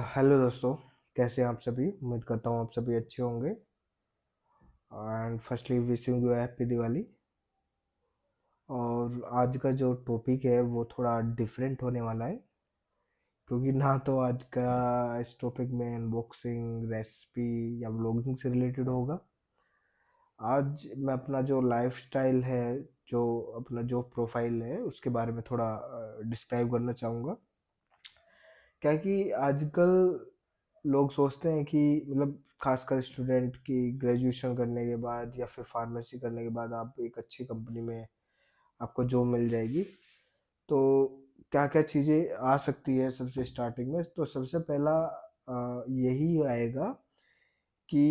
Hello दोस्तों। कैसे हैं आप सभी? उम्मीद करता हूँ आप सभी अच्छे होंगे। And firstly wishing you happy Diwali. और आज का जो टॉपिक है वो थोड़ा डिफरेंट होने वाला है, क्योंकि ना तो आज का इस टॉपिक में अनबॉक्सिंग रेसिपी या व्लॉगिंग से रिलेटेड होगा। आज मैं अपना जो लाइफस्टाइल है, जो अपना जो प्रोफाइल है उसके बारे में थोड़ा डिस्क्राइब करना चाहूँगा। क्या कि आजकल लोग सोचते हैं कि मतलब खासकर स्टूडेंट की ग्रेजुएशन करने के बाद या फिर फार्मेसी करने के बाद आप एक अच्छी कंपनी में आपको जॉब मिल जाएगी। तो क्या क्या चीज़ें आ सकती है सबसे स्टार्टिंग में, तो सबसे पहला यही आएगा कि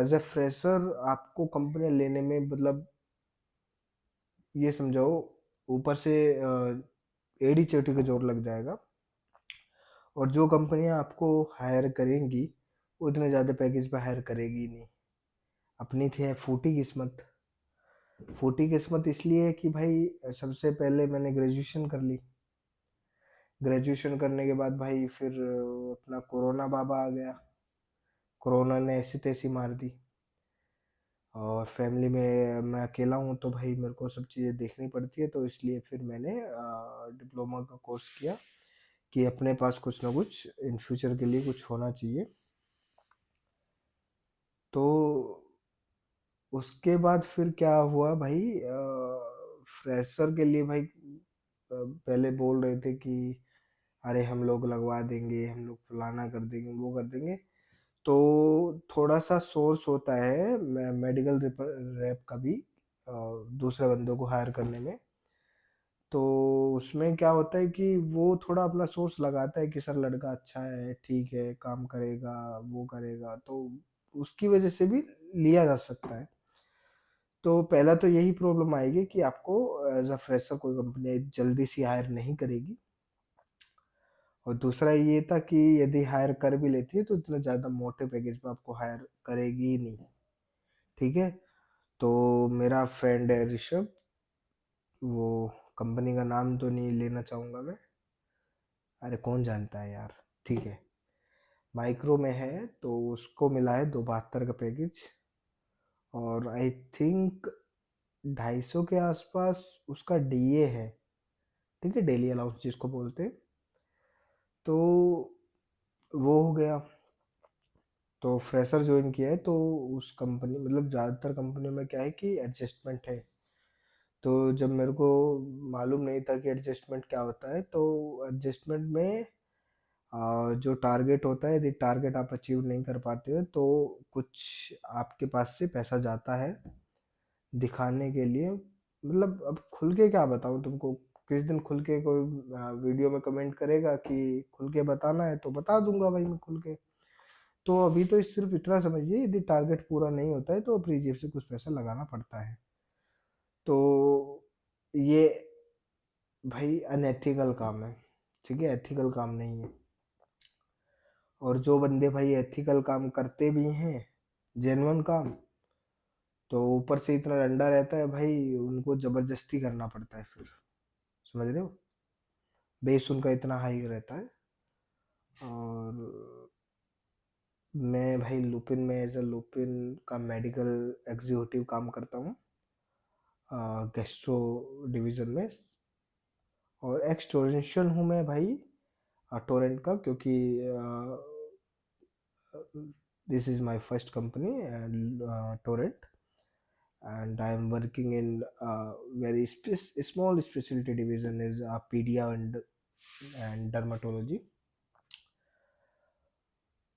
एज ए फ्रेशर आपको कंपनी लेने में मतलब ये समझाओ ऊपर से एड़ी चोटी का जोर लग जाएगा। और जो कंपनियां आपको हायर करेंगी वो उतने ज़्यादा पैकेज पे हायर करेगी ही नहीं। अपनी थी है फूटी किस्मत। फूटी किस्मत इसलिए है कि भाई सबसे पहले मैंने ग्रेजुएशन कर ली। ग्रेजुएशन करने के बाद भाई फिर अपना कोरोना बाबा आ गया। कोरोना ने ऐसी तैसी मार दी। और फैमिली में मैं अकेला हूँ तो भाई मेरे को सब चीज़ें देखनी पड़ती है, तो इसलिए फिर मैंने डिप्लोमा का कोर्स किया कि अपने पास कुछ ना कुछ इन फ्यूचर के लिए कुछ होना चाहिए। तो उसके बाद फिर क्या हुआ भाई, फ्रेशर के लिए भाई पहले बोल रहे थे कि अरे हम लोग लगवा देंगे, हम लोग फलाना कर देंगे, वो कर देंगे। तो थोड़ा सा सोर्स होता है मेडिकल रैप का भी दूसरे बंदों को हायर करने में। तो उसमें क्या होता है कि वो थोड़ा अपना सोर्स लगाता है कि सर लड़का अच्छा है, ठीक है, काम करेगा, वो करेगा, तो उसकी वजह से भी लिया जा सकता है। तो पहला तो यही प्रॉब्लम आएगी कि आपको एज अ फ्रेशर कोई कंपनी जल्दी से हायर नहीं करेगी। और दूसरा ये था कि यदि हायर कर भी लेती है तो इतना ज़्यादा मोटे पैकेज पे आपको हायर करेगी ही नहीं। ठीक है। तो मेरा फ्रेंड है ऋषभ, वो कंपनी का नाम तो नहीं लेना चाहूँगा मैं। अरे कौन जानता है यार। ठीक है। माइक्रो में है तो उसको मिला है 272 का पैकेज। और आई थिंक 250 के आसपास उसका डीए है। ठीक है, डेली अलाउंस जिसको बोलते हैं। तो वो हो गया। तो फ्रेशर ज्वाइन किया है तो उस कंपनी मतलब ज़्यादातर कंपनी में क्या है कि एडजस्टमेंट है। तो जब मेरे को मालूम नहीं था कि एडजस्टमेंट क्या होता है, तो एडजस्टमेंट में जो टारगेट होता है, यदि टारगेट आप अचीव नहीं कर पाते हो तो कुछ आपके पास से पैसा जाता है दिखाने के लिए। मतलब अब खुल के क्या बताऊँ तुमको। किस दिन खुल के कोई वीडियो में कमेंट करेगा कि खुल के बताना है तो बता दूंगा भाई मैं खुल के। तो अभी तो इस सिर्फ इतना समझिए, यदि टारगेट पूरा नहीं होता है तो अपनी जेब से कुछ पैसा लगाना पड़ता है। तो ये भाई अनएथिकल काम है। ठीक है, एथिकल काम नहीं है। और जो बंदे भाई एथिकल काम करते भी हैं, जेन्युइन काम, तो ऊपर से इतना डंडा रहता है भाई, उनको जबरदस्ती करना पड़ता है फिर। समझ रहे हो? बेस उनका इतना हाई रहता है। और मैं भाई लुपिन में एज अ लुपिन का मेडिकल एग्जीक्यूटिव काम करता हूँ, गैस्ट्रो डिवीज़न में। और एक्स टोरेंशियल हूँ मैं भाई टोरेंट का, क्योंकि this is my first company and Torrent. and I am working in very small specialty division is pedia and dermatology।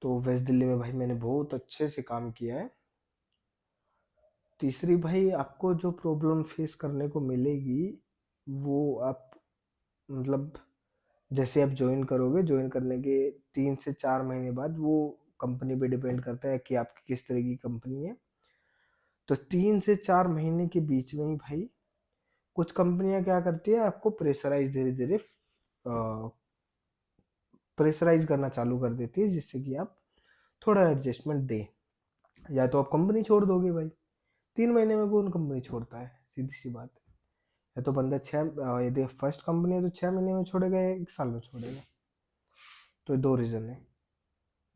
तो वेस्ट दिल्ली में भाई मैंने बहुत अच्छे से काम किया है। तीसरी भाई आपको जो प्रॉब्लम फेस करने को मिलेगी वो आप मतलब जैसे आप ज्वाइन करोगे, ज्वाइन करने के 3 से 4 महीने बाद वो कंपनी पे डिपेंड करता है कि आपकी किस तरह की कंपनी है। तो 3 से 4 महीने के बीच में ही भाई कुछ कंपनियां क्या करती है, आपको प्रेशराइज धीरे धीरे प्रेशराइज करना चालू कर देती है, जिससे कि आप थोड़ा एडजस्टमेंट दें। या तो आप कंपनी छोड़ दोगे भाई। 3 महीने में कौन कंपनी छोड़ता है, सीधी सी बात है। या तो बंदा यदि फर्स्ट कंपनी है तो 6 महीने में छोड़ेगा या 1 साल में छोड़ेगा। तो 2 रीज़न है।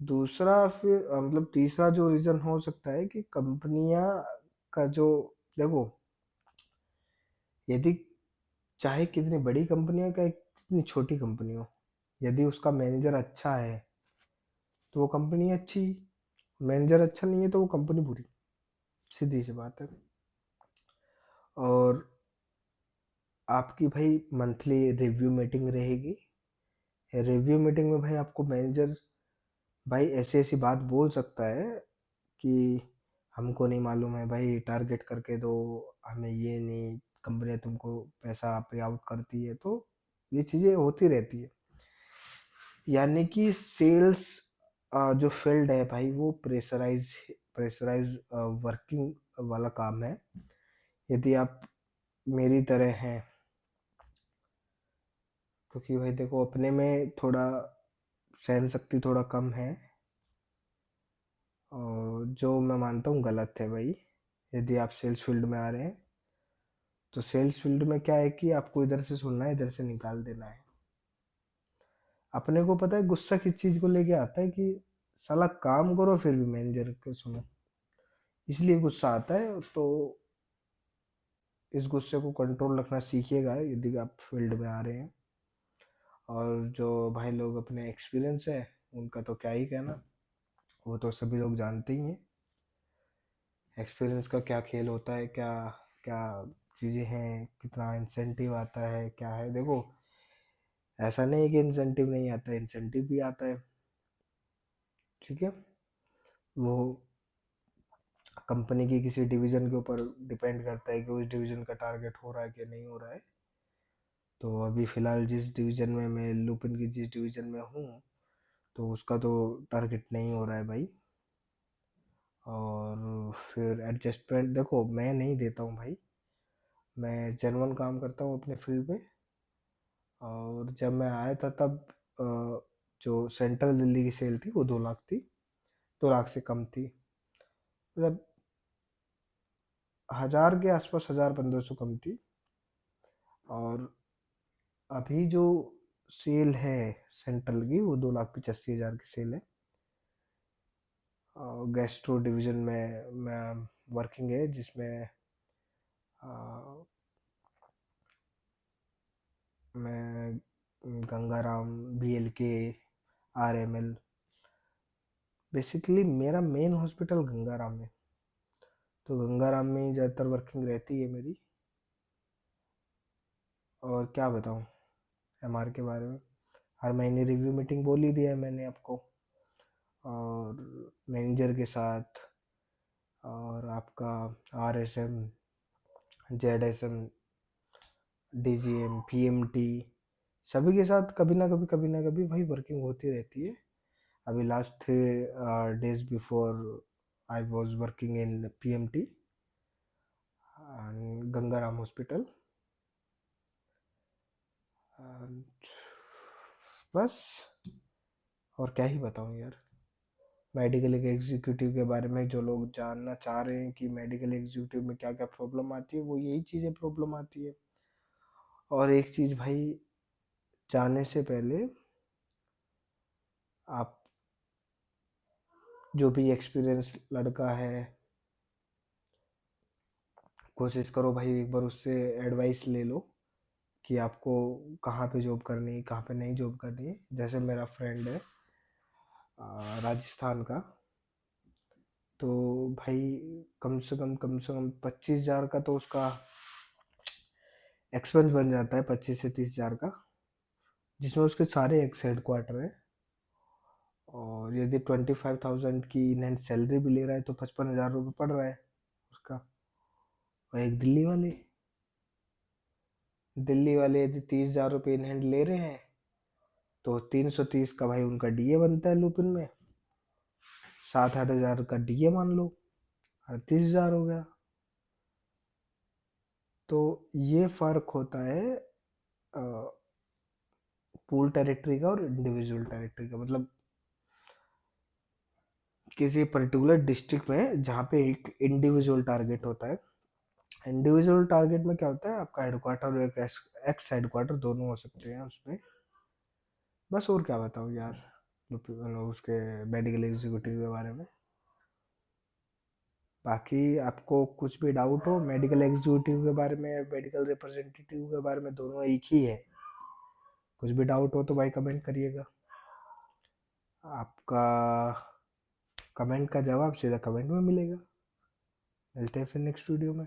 दूसरा फिर मतलब तीसरा जो रीज़न हो सकता है कि कंपनियां का जो, देखो, यदि चाहे कितनी बड़ी कंपनी हो क्या कितनी छोटी कंपनी हो, यदि उसका मैनेजर अच्छा है तो वो कंपनी अच्छी, मैनेजर अच्छा नहीं है तो वो कंपनी बुरी, सीधी सी बात है। और आपकी भाई मंथली रिव्यू मीटिंग रहेगी, रिव्यू मीटिंग में भाई आपको मैनेजर भाई ऐसी ऐसी बात बोल सकता है कि हमको नहीं मालूम है भाई, टारगेट करके दो, हमें ये नहीं, कंपनी तुमको पैसा पे आउट करती है, तो ये चीज़ें होती रहती है। यानी कि सेल्स जो फील्ड है भाई वो प्रेशराइज वर्किंग वाला काम है। यदि आप मेरी तरह हैं, क्योंकि भाई देखो अपने में थोड़ा सहन शक्ति थोड़ा कम है, और जो मैं मानता हूँ गलत है भाई। यदि आप सेल्स फील्ड में आ रहे हैं तो सेल्स फील्ड में क्या है कि आपको इधर से सुनना है, इधर से निकाल देना है। अपने को पता है गुस्सा किस चीज़ को लेके आता है कि साला काम करो फिर भी मैनेजर के सुनो, इसलिए गुस्सा आता है। तो इस गुस्से को कंट्रोल रखना सीखिएगा यदि आप फील्ड में आ रहे हैं। और जो भाई लोग अपने एक्सपीरियंस है उनका तो क्या ही कहना, वो तो सभी लोग जानते ही हैं एक्सपीरियंस का क्या खेल होता है, क्या क्या चीज़ें हैं, कितना इंसेंटिव आता है, क्या है। देखो ऐसा नहीं है कि इंसेंटिव नहीं आता है, इंसेंटिव भी आता है, ठीक है। वो कंपनी की किसी डिवीज़न के ऊपर डिपेंड करता है कि उस डिवीज़न का टारगेट हो रहा है कि नहीं हो रहा है। तो अभी फ़िलहाल जिस डिवीज़न में मैं लुपिन की जिस डिवीज़न में हूँ तो उसका तो टारगेट नहीं हो रहा है भाई। और फिर एडजस्टमेंट देखो मैं नहीं देता हूँ भाई, मैं जेन्युइन काम करता हूँ अपने फील्ड पे। और जब मैं आया था तब अ, जो सेंट्रल दिल्ली की सेल थी वो 2 लाख थी, 2 लाख से कम थी, मतलब 1000 के आसपास, 1500 कम थी। और अभी जो सेल है सेंट्रल की वो 2,85,000 की सेल है। गैस्ट्रो डिवीज़न में मैं वर्किंग है, जिसमें अ, मैं गंगाराम, BLK, RML, बेसिकली मेरा मेन हॉस्पिटल गंगाराम है, तो गंगाराम में ही ज़्यादातर वर्किंग रहती है मेरी। और क्या बताऊँ MR के बारे में, हर महीने रिव्यू मीटिंग बोल ही दिया है मैंने आपको, और मैनेजर के साथ, और आपका RSM, ZSM, DGM, PMT, सभी के साथ कभी ना कभी भाई वर्किंग होती रहती है। अभी last 3 days before I was working in PMT Gangaram hospital. बस, और क्या ही बताऊँ यार। मेडिकल एग्जीक्यूटिव के बारे में जो लोग जानना चाह रहे हैं कि मेडिकल एग्जीक्यूटिव में क्या क्या प्रॉब्लम आती है, वो यही चीज़ें प्रॉब्लम आती है। और एक चीज़ भाई, जाने से पहले आप, जो भी एक्सपीरियंस लड़का है, कोशिश करो भाई एक बार उससे एडवाइस ले लो कि आपको कहाँ पे जॉब करनी है, कहाँ पे नहीं जॉब करनी है। जैसे मेरा फ्रेंड है राजस्थान का, तो भाई कम से कम 25,000 का तो उसका एक्सपेंस बन जाता है, 25 से 30,000 का, जिसमें उसके सारे एक्स हेड क्वार्टर है। और यदि 25,000 की इन हैंड सैलरी भी ले रहा है तो 55,000 रुपये पड़ रहा है उसका। और एक दिल्ली वाले यदि 30,000 रुपये इन हैंड ले रहे हैं तो 330 का भाई उनका DA बनता है लुपिन में, 7-8 हज़ार का DA मान लो, 38,000 हो गया। तो ये फर्क होता है पूल टेरिटरी का और इंडिविजुअल टेरिटरी का। मतलब किसी पर्टिकुलर डिस्ट्रिक्ट में जहाँ पे एक इंडिविजुअल टारगेट होता है, इंडिविजुअल टारगेट में क्या होता है, आपका हेडक्वार्टर और एक एक्स हेडक्वार्टर दोनों हो सकते हैं उसमें। बस और क्या बताऊँ यार, उसके मेडिकल एग्जीक्यूटिव के बारे में। बाकी आपको कुछ भी डाउट हो मेडिकल एग्जीक्यूटिव के बारे में, मेडिकल रिप्रेजेंटेटिव के बारे में, दोनों एक ही है। कुछ भी डाउट हो तो भाई कमेंट करिएगा। आपका कमेंट का जवाब सीधा कमेंट में मिलेगा। मिलते हैं फिर नेक्स्ट वीडियो में।